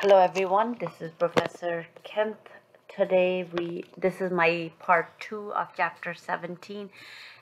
Hello everyone, this is Professor Kemp. This is my part 2 of chapter 17,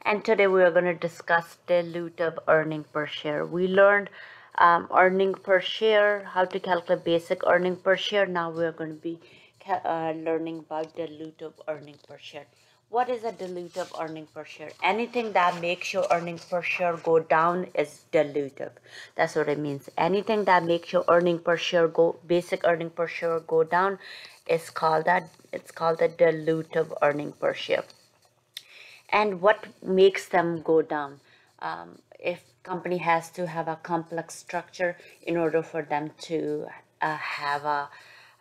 and today we are going to discuss dilutive earning per share. We learned earning per share, how to calculate basic earning per share. Now we are going to be learning about dilutive earning per share. What is a dilutive earning per share? Anything that makes your earning per share go down is dilutive. That's what it means. Anything that makes your basic earning per share go down is called it's called the dilutive earning per share. And what makes them go down? If company has to have a complex structure in order for them to have a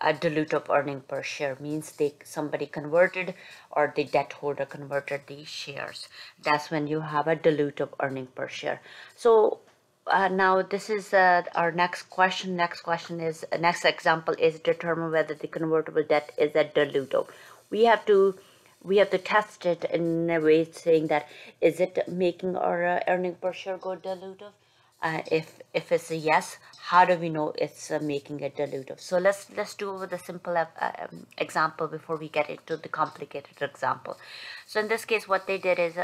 dilutive earning per share, means somebody converted or the debt holder converted these shares. That's when you have a dilutive earning per share. So now this is our next question. Next example is determine whether the convertible debt is a dilutive. We have to test it in a way saying that is it making our earning per share go dilutive. If it's a yes, how do we know it's making it dilutive? So let's do with a simple example before we get into the complicated example. So in this case, what they did is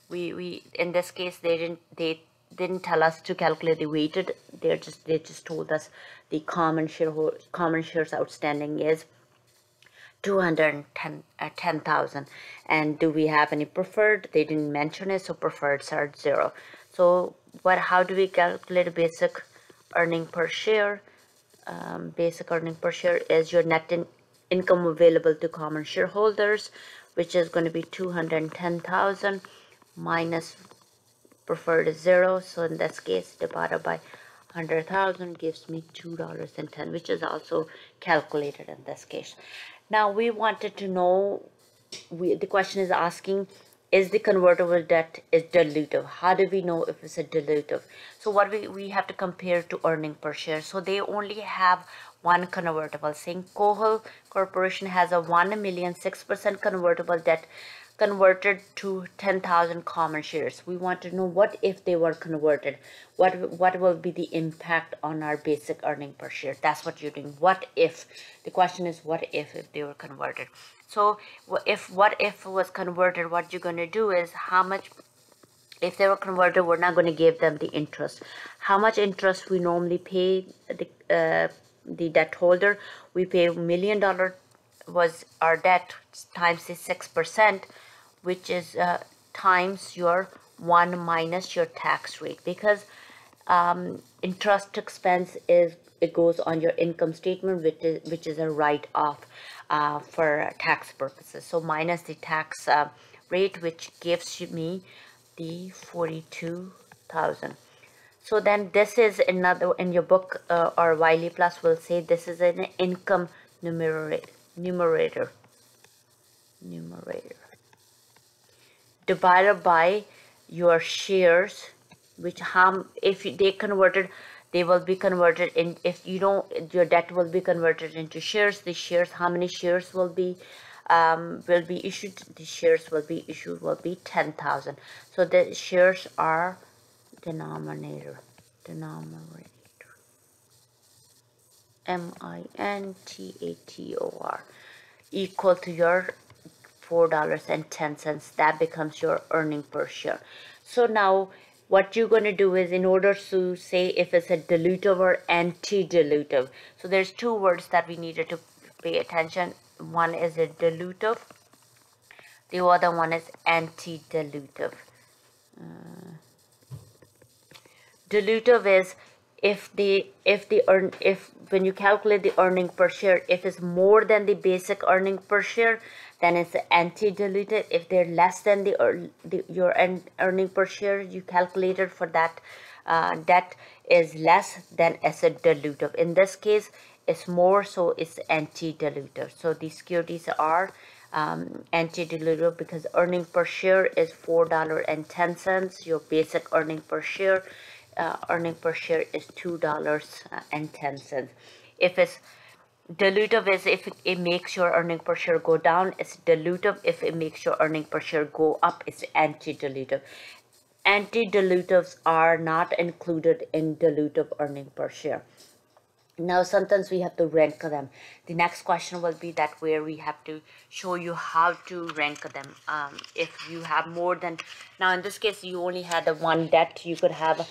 we in this case they didn't tell us to calculate the weighted. They just told us the common shares outstanding is 210,000. And do we have any preferred? They didn't mention it, so preferreds are 0. So how do we calculate basic earning per share? Basic earning per share is your net income available to common shareholders, which is going to be 210,000 minus preferred is 0. So in this case, divided by 100,000 gives me $2.10, which is also calculated in this case. Now we wanted to know, the question is asking, is the convertible debt is dilutive? How do we know if it's a dilutive? So what we have to compare to earning per share. So they only have one convertible, saying Kohol Corporation has a 1,006% convertible debt converted to 10,000 common shares. We want to know what if they were converted. What will be the impact on our basic earning per share? That's what you're doing. What if? The question is what if they were converted. So what if was converted, what you're going to do is how much, if they were converted, we're not going to give them the interest. How much interest we normally pay the debt holder? We pay $1 million was our debt times the 6%, which is times your 1 minus your tax rate, because interest expense it goes on your income statement, which is a write-off for tax purposes. So minus the tax rate, which gives me the 42,000. So then this is another, in your book or Wiley Plus will say this is an income numerator divided by your shares, which if they converted, they will be converted in, if you don't, your debt will be converted into shares. The shares, how many shares will be issued? The shares will be issued will be 10,000. So the shares are denominator MINTATOR equal to your $4.10. That becomes your earning per share. So now what you're going to do is, in order to say if it's a dilutive or anti-dilutive, so there's two words that we needed to pay attention. One is a dilutive, the other one is anti-dilutive. Dilutive is if when you calculate the earning per share, if it's more than the basic earning per share, then it's anti-dilutive. If they're less than your earning per share you calculated for that debt is less, then it's a dilutive. In this case, it's more, so it's anti-dilutive. So these securities are anti-dilutive because earning per share is $4.10. Your basic earning per share is $2.10. If it's dilutive, is if it makes your earning per share go down, it's dilutive. If it makes your earning per share go up, it's anti-dilutive. Anti-dilutives are not included in dilutive earning per share. Now sometimes we have to rank them. The next question will be that where we have to show you how to rank them. If you have more than, now in this case you only had a one debt, you could have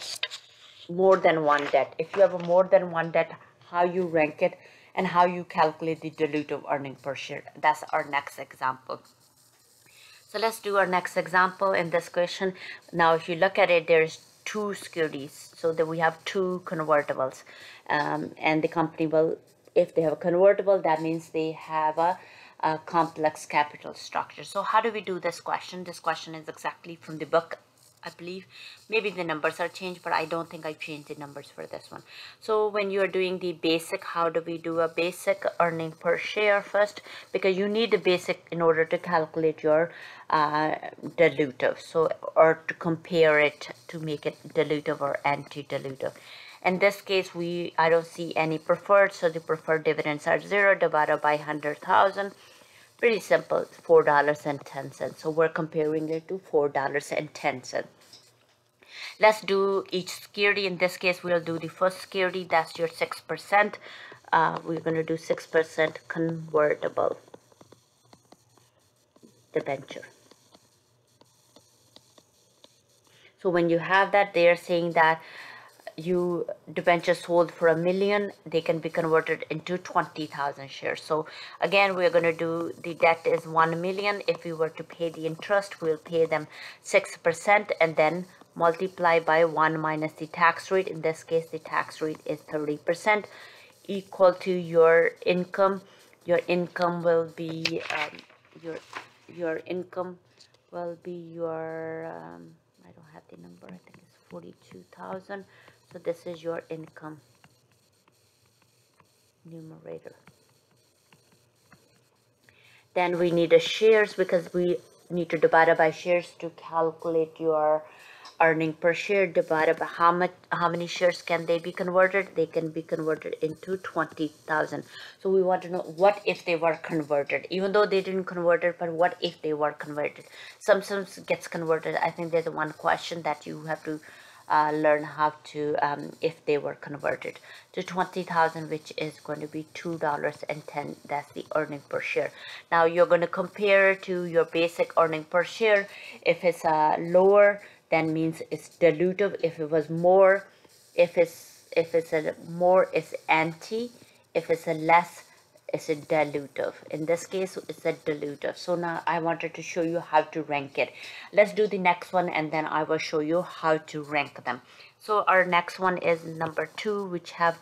more than one debt. If you have a more than one debt, how you rank it and how you calculate the dilutive earning per share. That's our next example. So let's do our next example in this question. Now, if you look at it, there's two securities. So that we have two convertibles. And the company will, if they have a convertible, that means they have a complex capital structure. So how do we do this question? This question is exactly from the book, I believe. Maybe the numbers are changed, but I don't think I changed the numbers for this one. So when you are doing the basic, how do we do a basic earning per share first? Because you need the basic in order to calculate your dilutive. So, or to compare it to make it dilutive or anti-dilutive. In this case, I don't see any preferred, so the preferred dividends are 0 divided by 100,000. Pretty simple, $4.10. So we're comparing it to $4.10. Let's do each security. In this case, we'll do the first security. That's your 6%. We're going to do 6% convertible debenture. So when you have that, they are saying that you debenture sold for $1 million, they can be converted into 20,000 shares. So again, we're going to do, the debt is 1 million. If we were to pay the interest, we'll pay them 6% and then multiply by 1 minus the tax rate. In this case, the tax rate is 30%, equal to your income. Your income will be your income will be your I don't have the number, I think it's 42,000. So this is your income numerator. Then we need a shares, because we need to divide it by shares to calculate your earning per share. Divided by how many shares can they be converted? They can be converted into 20,000. So we want to know what if they were converted, even though they didn't convert it, but what if they were converted? Sometimes gets converted. I think there's one question that you have to learn how to, if they were converted to 20,000, which is going to be $2.10. That's the earning per share. Now you're going to compare to your basic earning per share. If it's lower, then means it's dilutive. If it was more, if it's a more, it's anti. If it's a less, it's a dilutive. In this case, it's a dilutive. So now I wanted to show you how to rank it. Let's do the next one and then I will show you how to rank them. So our next one is number 2, which have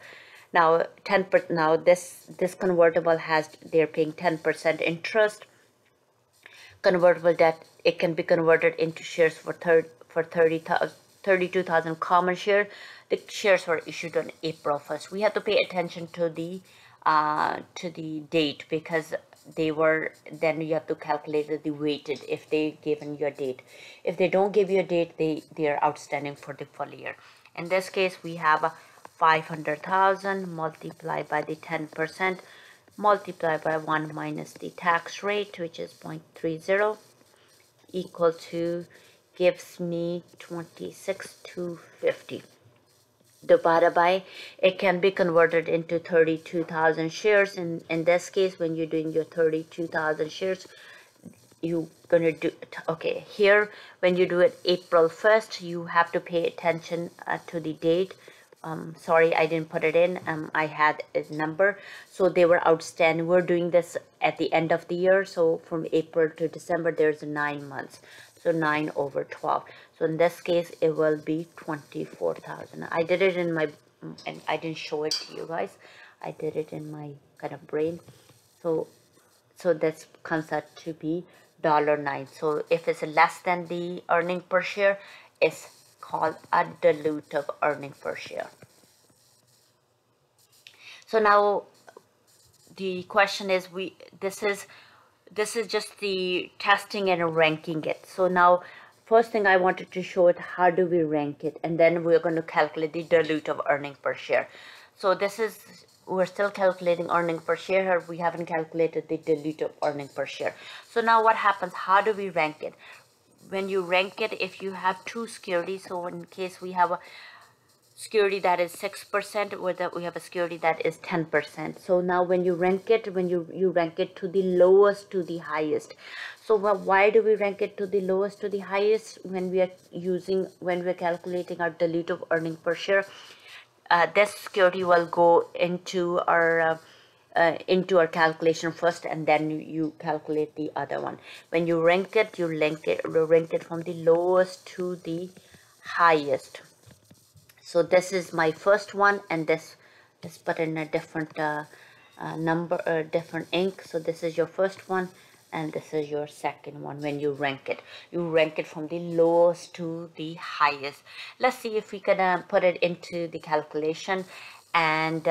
now 10%. Now this convertible has, they're paying 10% interest. Convertible debt, it can be converted into shares for 32,000 common share. The shares were issued on April 1st. We have to pay attention to the date, because they were, then you have to calculate the weighted if they given you a date. If they don't give you a date, they are outstanding for the full year. In this case, we have 500,000 multiplied by the 10%, multiplied by 1 minus the tax rate, which is 0.30, equal to, gives me 26,250. Divided by, it can be converted into 32,000 shares. In this case, when you're doing your 32,000 shares, you're gonna do, okay, here when you do it April 1st, you have to pay attention to the date. Sorry, I didn't put it in. I had a number, so they were outstanding. We're doing this at the end of the year, so from April to December there's 9 months, so 9 over 12. So in this case, it will be 24,000. I did it in my, and I didn't show it to you guys. I did it in my kind of brain. So this comes out to be $9. So if it's less than the earning per share, it's called a dilutive earning per share. So now the question is, this is just the testing and ranking it. So now, first thing I wanted to show it, how do we rank it, and then we're going to calculate the dilutive earning per share. So this is, we're still calculating earning per share. We haven't calculated the dilutive earning per share. So now what happens? How do we rank it? When you rank it, if you have two securities, so in case we have a, security that is 6%, or that we have a security that is 10%. So now when you rank it, when you rank it to the lowest to the highest. So why do we rank it to the lowest to the highest? When we are calculating our dilutive earning per share, this security will go into our calculation first, and then you calculate the other one. When you rank it, you rank it from the lowest to the highest. So this is my first one, and this is put in a different number, different ink. So this is your first one, and this is your second one. When you rank it from the lowest to the highest. Let's see if we can put it into the calculation and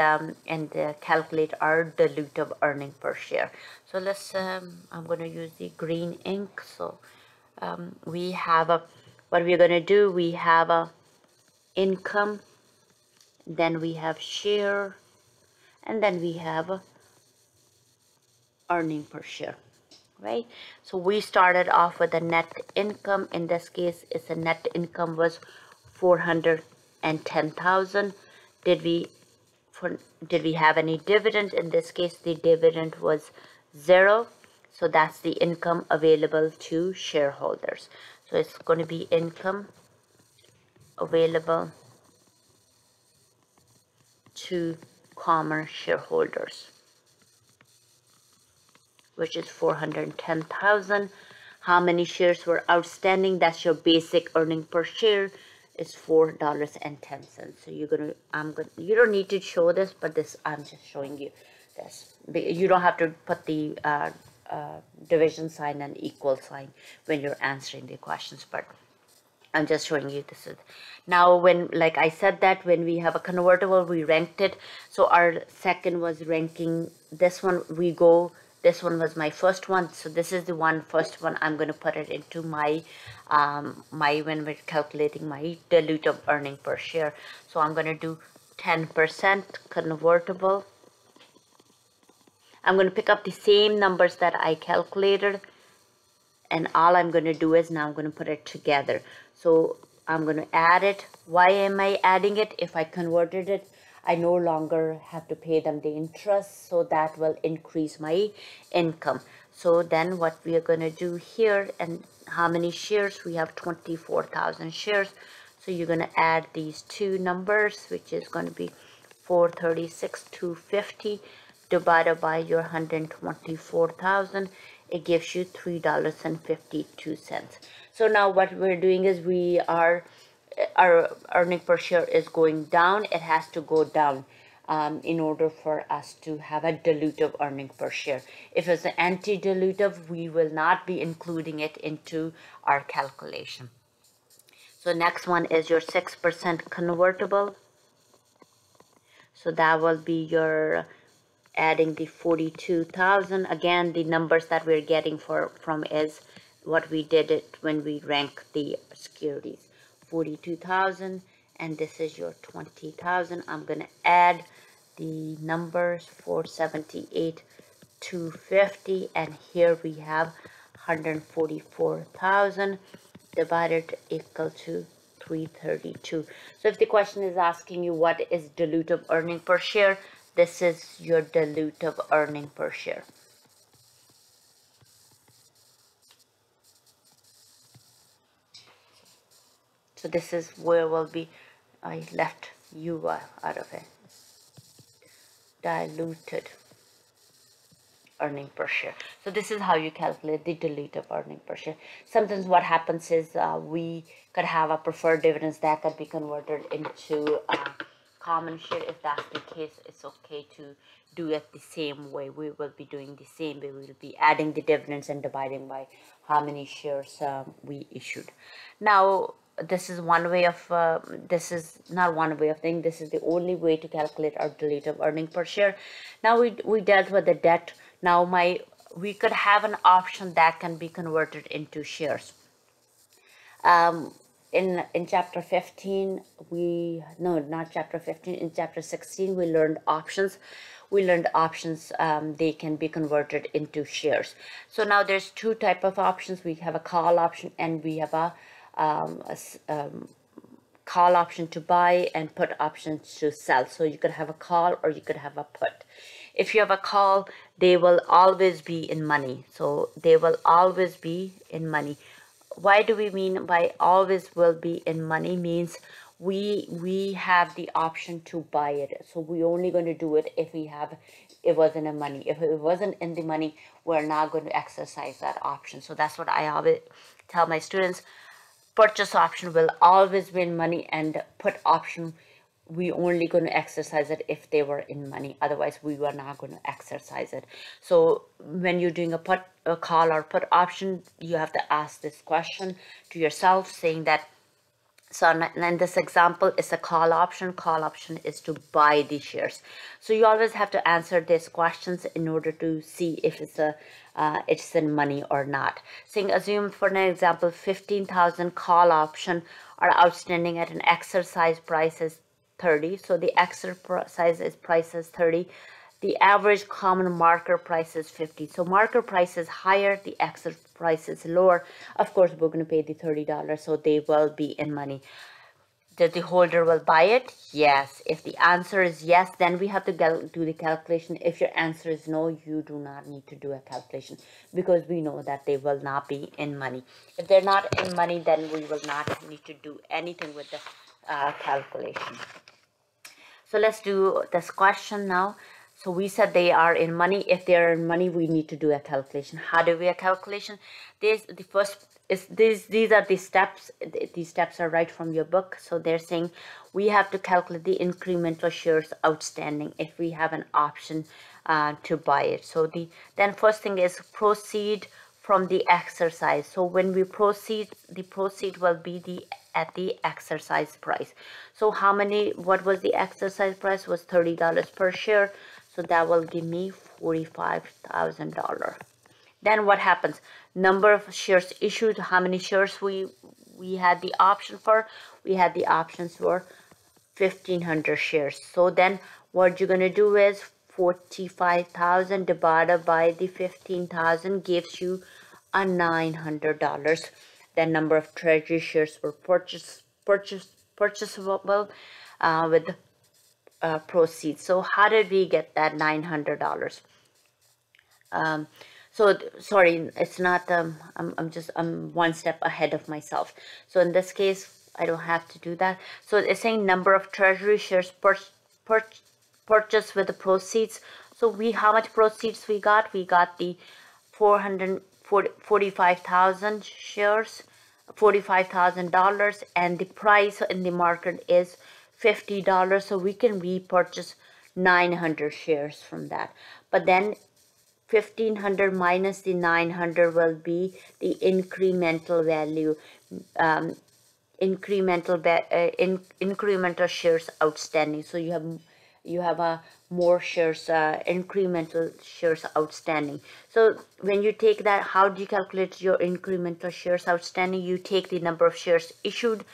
calculate our dilutive earning per share. So let's I'm going to use the green ink. So we have what we're going to do, we have a income, then we have share, and then we have earning per share, right? So we started off with a net income. In this case, it's a net income was 410,000. Did we have any dividend? In this case, the dividend was 0. So that's the income available to shareholders. So it's going to be income available to common shareholders, which is 410,000. How many shares were outstanding? That's your basic earning per share is $4.10. So you don't need to show this, but I'm just showing you this. You don't have to put the division sign and equal sign when you're answering the questions, but I'm just showing you this. Now, like I said, that when we have a convertible, we ranked it. So our second was ranking this one. This one was my first one. So this is the first one. I'm going to put it into my when we're calculating my dilutive earning per share. So I'm going to do 10% convertible. I'm going to pick up the same numbers that I calculated, and all I'm going to do is now I'm going to put it together. So I'm going to add it. Why am I adding it? If I converted it, I no longer have to pay them the interest, so that will increase my income. So then what we are going to do here, and how many shares? We have 24,000 shares. So you're going to add these two numbers, which is going to be 436,250 divided by your 124,000. It gives you $3.52. So now what we're doing is our earning per share is going down. It has to go down in order for us to have a dilutive earning per share. If it's an anti-dilutive, we will not be including it into our calculation. So next one is your 6% convertible. So that will be your adding the 42,000. Again, the numbers that we're getting from is what we did it when we rank the securities. 42,000, and this is your 20,000. I'm going to add the numbers 478,250, and here we have 144,000 divided equal to 332. So if the question is asking you what is dilutive earning per share, this is your dilutive earning per share. So this is where will be, I left U out of it. Diluted earning per share. So this is how you calculate the dilutive earning per share. Sometimes what happens is we could have a preferred dividends that could be converted into common share. If that's the case, it's okay to do it the same way. We will be doing the same way. We will be adding the dividends and dividing by how many shares we issued. Now, this is one way of, this is not one way of thinking, this is the only way to calculate our dilutive earning per share. Now we dealt with the debt. Now we could have an option that can be converted into shares. In chapter 15, not chapter 15, in chapter 16, we learned options. They can be converted into shares. So now there's two type of options. We have a call option and we have a call option to buy and put options to sell. So you could have a call or you could have a put. If you have a call, they will always be in money. So they will always be in money. Why do we mean by always will be in money? Means we have the option to buy it. So we only going to do it if we have it wasn't in money. If it wasn't in the money, we're not going to exercise that option. So that's what I always tell my students. Purchase option will always be in money, and put option we only going to exercise it if they were in money. Otherwise we were not going to exercise it. So when you're doing a call or put option, you have to ask this question to yourself, saying that, so in this example, it's a call option. Call option is to buy the shares. So you always have to answer these questions in order to see if it's in money or not. Saying, assume for an example, 15,000 call option are outstanding at an exercise price is 30. So the exercise price is 30. The average common market price is 50. So market price is higher, the exit price is lower. Of course, we're going to pay the $30, so they will be in money. Does the holder will buy it? Yes. If the answer is yes, then we have to do the calculation. If your answer is no, you do not need to do a calculation, because we know that they will not be in money. If they're not in money, then we will not need to do anything with the calculation. So let's do this question now. So we said they are in money. If they are in money, we need to do a calculation. How do we a calculation? These are the steps. These steps are right from your book. So they're saying we have to calculate the incremental shares outstanding if we have an option to buy it. So then first thing is proceed from the exercise. So when we proceed, the proceed will be at the exercise price. So what was the exercise price? Was $30 per share. So that will give me $45,000. Then what happens? Number of shares issued. How many shares we had the option for? We had the options for 1,500 shares. So then what you're going to do is 45,000 divided by the 15,000 gives you a $900. Then number of treasury shares were purchasable with proceeds. So how did we get that $900? So sorry, it's not. I'm one step ahead of myself. So in this case, I don't have to do that. So it's saying number of treasury shares purchased with the proceeds. So how much proceeds we got? We got the 45,000 shares, $45,000, and the price in the market is $50. So we can repurchase 900 shares from that. But then 1,500 minus the 900 will be the incremental value, incremental shares outstanding. So you have a more shares, incremental shares outstanding. So when you take that, how do you calculate your incremental shares outstanding? You take the number of shares issued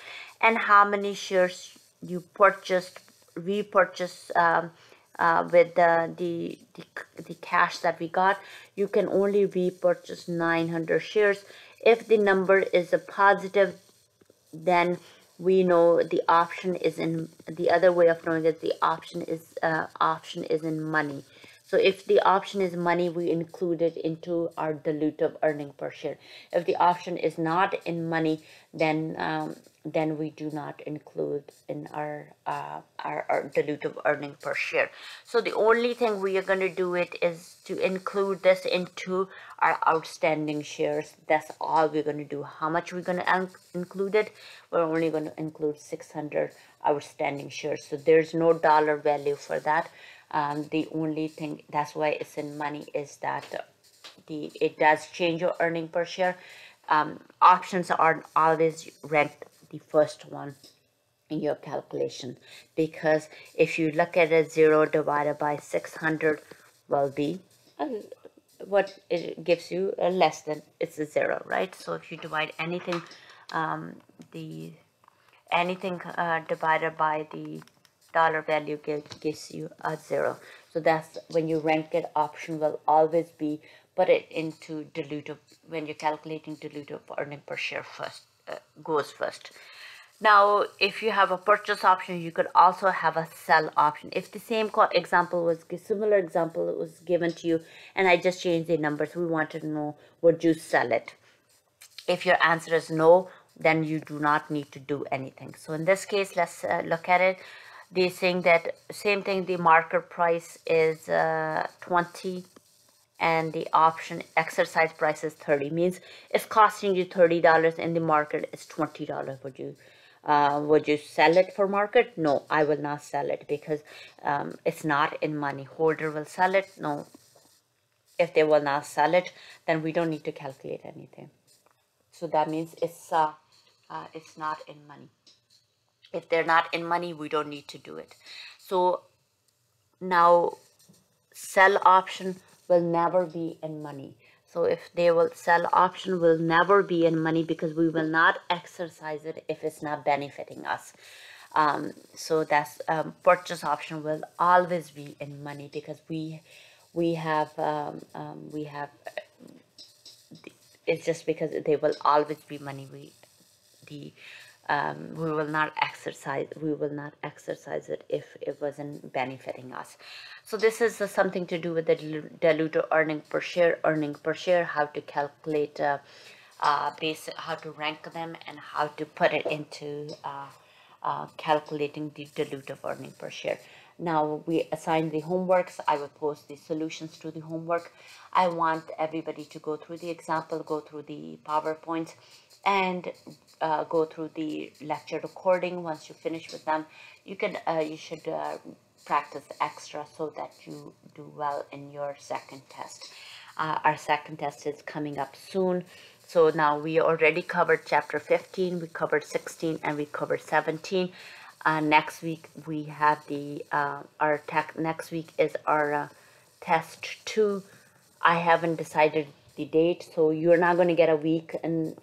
and how many shares you repurchased with the cash that we got. You can only repurchase 900 shares. If the number is a positive, then we know the option is in. The other way of knowing that the option is in money. So if the option is money, we include it into our dilutive earning per share. If the option is not in money, then we do not include in our dilutive earning per share. So the only thing we are going to do it is to include this into our outstanding shares. That's all we're going to do. How much we're going to include it? We're only going to include 600 outstanding shares. So there's no dollar value for that. The only thing, that's why it's in money, is that it does change your earning per share. Options are always ranked the first one in your calculation, because if you look at it, 0 divided by 600 will be what it gives you less than, it's a 0, right? So if you divide anything divided by the dollar value gives you a 0. So that's when you rank it. Option will always be put it into dilutive when you're calculating dilutive earning per share first, goes first. Now, if you have a purchase option, you could also have a sell option. If the same similar example was given to you, and I just changed the numbers, we wanted to know, would you sell it? If your answer is no, then you do not need to do anything. So in this case, let's look at it. They're saying that same thing, the market price is 20 and the option exercise price is 30. Means it's costing you $30 in the market, it's $20. Would you sell it for market? No, I will not sell it because it's not in money. Holder will sell it. No, if they will not sell it, then we don't need to calculate anything. So that means it's not in money. If they're not in money, we don't need to do it. So now sell option will never be in money. So if they will sell option will never be in money because we will not exercise it if it's not benefiting us. So that's purchase option will always be in money because we have it's just because they will always be money. We will not exercise it if it wasn't benefiting us. So this is something to do with the Diluto earning per share, how to calculate how to rank them and how to put it into calculating the dilutive earning per share. Now we assign the homeworks. I will post the solutions to the homework. I want everybody to go through the example, go through the PowerPoint, and go through the lecture recording. Once you finish with them, you should practice extra so that you do well in your second test. Our second test is coming up soon. So now we already covered chapter 15, we covered 16, and we covered 17. Next week we have next week is our test 2. I haven't decided the date, so you're not going to get a week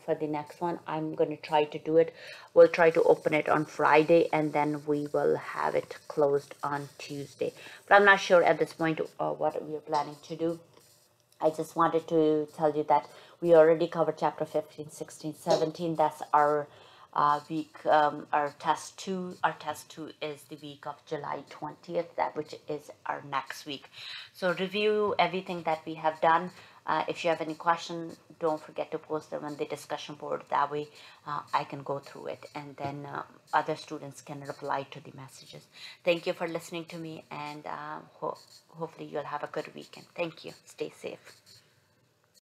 for the next one. I'm going to try to do it. We'll try to open it on Friday and then we will have it closed on Tuesday. But I'm not sure at this point what we're planning to do. I just wanted to tell you that we already covered chapter 15, 16, 17. That's our week, our test 2. Our test 2 is the week of July 20th, which is our next week. So review everything that we have done. If you have any questions, don't forget to post them on the discussion board. That way I can go through it and then other students can reply to the messages. Thank you for listening to me, and hopefully you'll have a good weekend. Thank you. Stay safe.